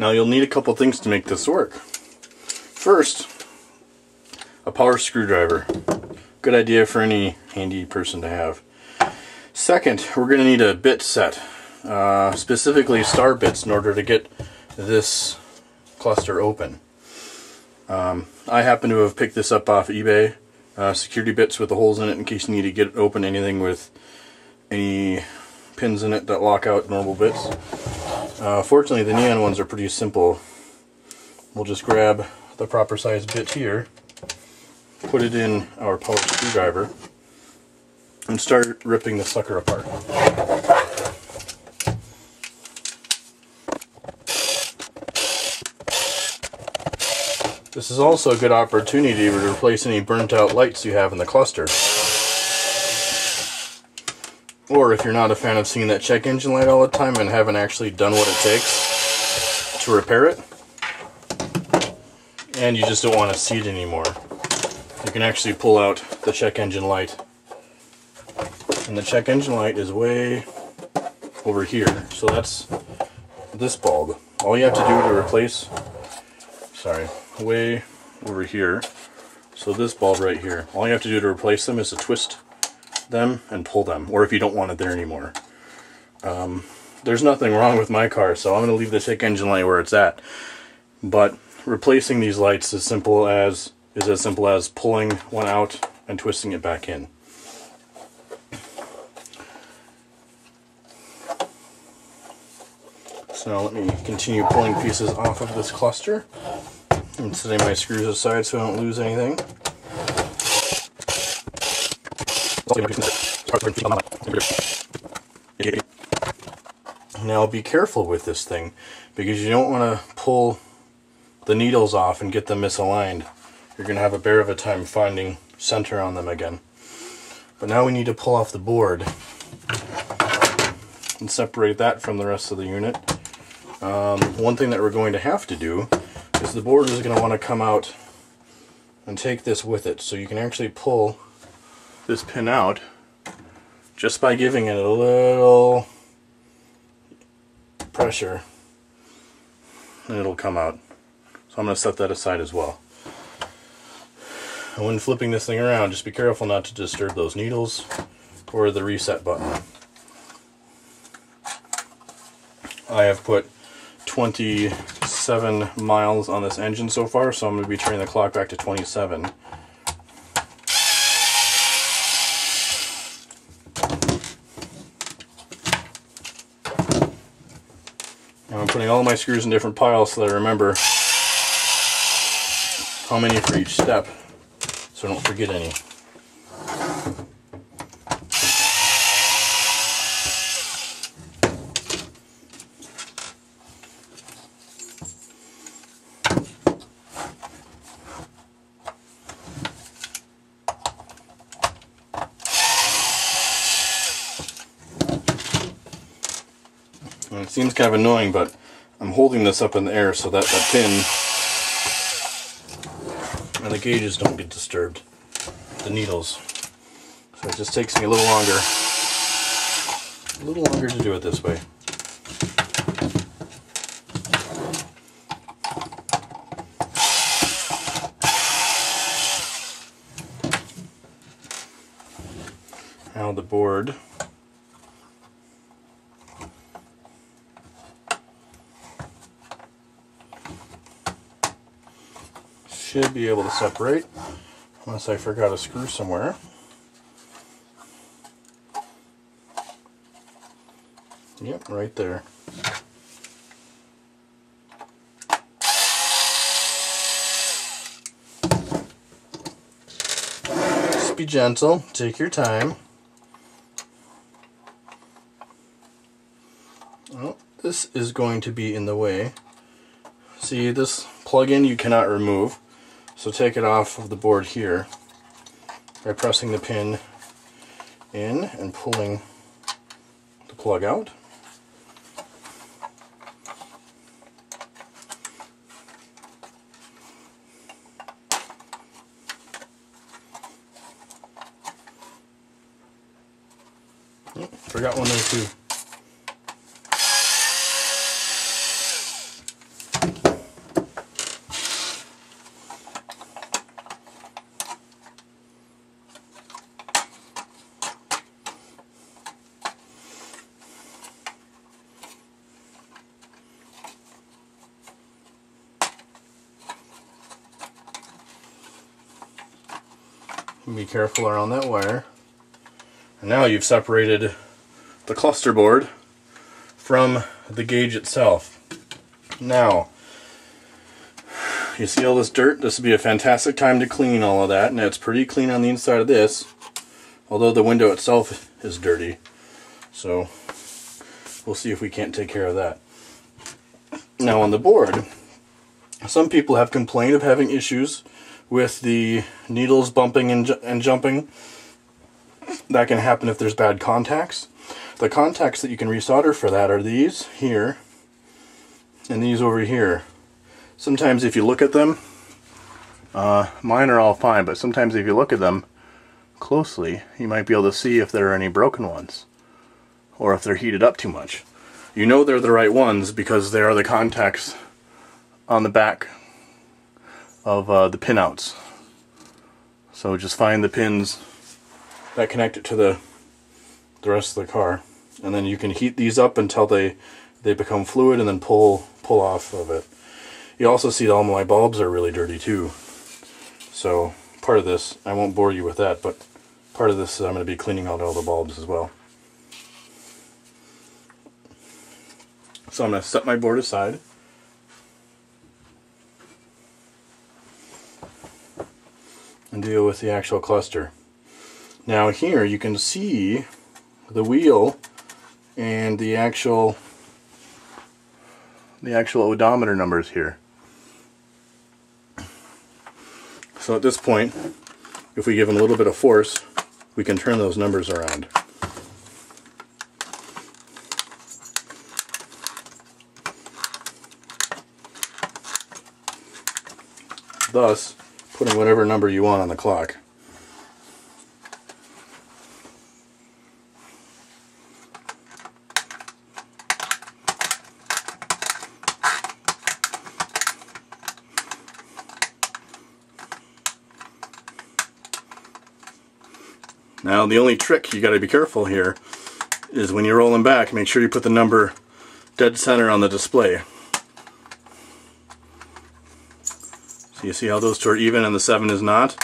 Now you'll need a couple things to make this work. First, a power screwdriver. Good idea for any handy person to have. Second, we're going to need a bit set, specifically star bits, in order to get this cluster open. I happen to have picked this up off eBay. Security bits with the holes in it in case you need to get it open, anything with any pins in it that lock out normal bits. Fortunately, the neon ones are pretty simple. We'll just grab the proper size bit here, put it in our power screwdriver, and start ripping the sucker apart. This is also a good opportunity to replace any burnt out lights you have in the cluster. Or if you're not a fan of seeing that check engine light all the time and haven't actually done what it takes to repair it, and you just don't want to see it anymore, you can actually pull out the check engine light. And the check engine light is way over here, so that's this bulb. All you have to do to replace, way over here, so this bulb right here, all you have to do to replace them is to twist them and pull them, or if you don't want it there anymore. There's nothing wrong with my car, so I'm going to leave the check engine light where it's at. But replacing these lights is as simple as pulling one out and twisting it back in. So let me continue pulling pieces off of this cluster and setting my screws aside so I don't lose anything. Now be careful with this thing, because you don't want to pull the needles off and get them misaligned. You're going to have a bear of a time finding center on them again. But now we need to pull off the board and separate that from the rest of the unit. One thing that we're going to have to do is the board is going to want to come out and take this with it, so you can actually pull this pin out just by giving it a little pressure, and it'll come out. So I'm going to set that aside as well. And when flipping this thing around, just be careful not to disturb those needles or the reset button. I have put 27 miles on this engine so far, so I'm going to be turning the clock back to 27. Now I'm putting all my screws in different piles so that I remember how many for each step, so I don't forget any. And it seems kind of annoying, but I'm holding this up in the air so that the pin and the gauges don't get disturbed, the needles. So it just takes me a little longer to do it this way. Now the board should be able to separate, unless I forgot a screw somewhere. Yep, right there. Just be gentle, take your time. Oh, this is going to be in the way. See, this plug-in you cannot remove. So take it off of the board here by pressing the pin in and pulling the plug out. Oh, forgot one there too. Be careful around that wire. And now you've separated the cluster board from the gauge itself. Now, you see all this dirt? This would be a fantastic time to clean all of that, and it's pretty clean on the inside of this, although the window itself is dirty. So we'll see if we can't take care of that. Now on the board, some people have complained of having issues with the needles bumping and jumping. That can happen if there's bad contacts. The contacts that you can resolder for that are these here and these over here. Sometimes if you look at them, mine are all fine, but sometimes if you look at them closely, you might be able to see if there are any broken ones or if they're heated up too much. You know they're the right ones because they are the contacts on the back of the pinouts. So just find the pins that connect it to the rest of the car, and then you can heat these up until they become fluid and then pull off of it. You also see all my bulbs are really dirty too. So part of this, I won't bore you with that, but part of this I'm going to be cleaning out all the bulbs as well. So I'm going to set my board aside. And deal with the actual cluster. Now here you can see the wheel and the actual odometer numbers here. So at this point, if we give them a little bit of force, we can turn those numbers around. Thus, putting whatever number you want on the clock. Now the only trick you got to be careful here is when you're rolling back, make sure you put the number dead center on the display. So you see how those two are even and the 7 is not?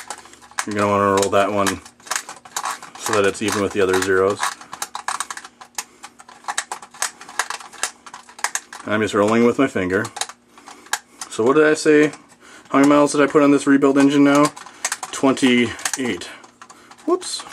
You're going to want to roll that one so that it's even with the other zeros. I'm just rolling with my finger. So what did I say? How many miles did I put on this rebuild engine now? 28. Whoops.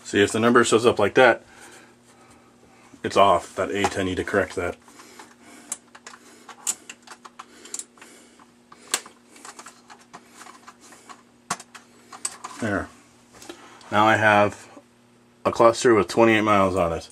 See, if the number shows up like that, it's off. That 8, I need to correct that. There. Now I have a cluster with 28 miles on it.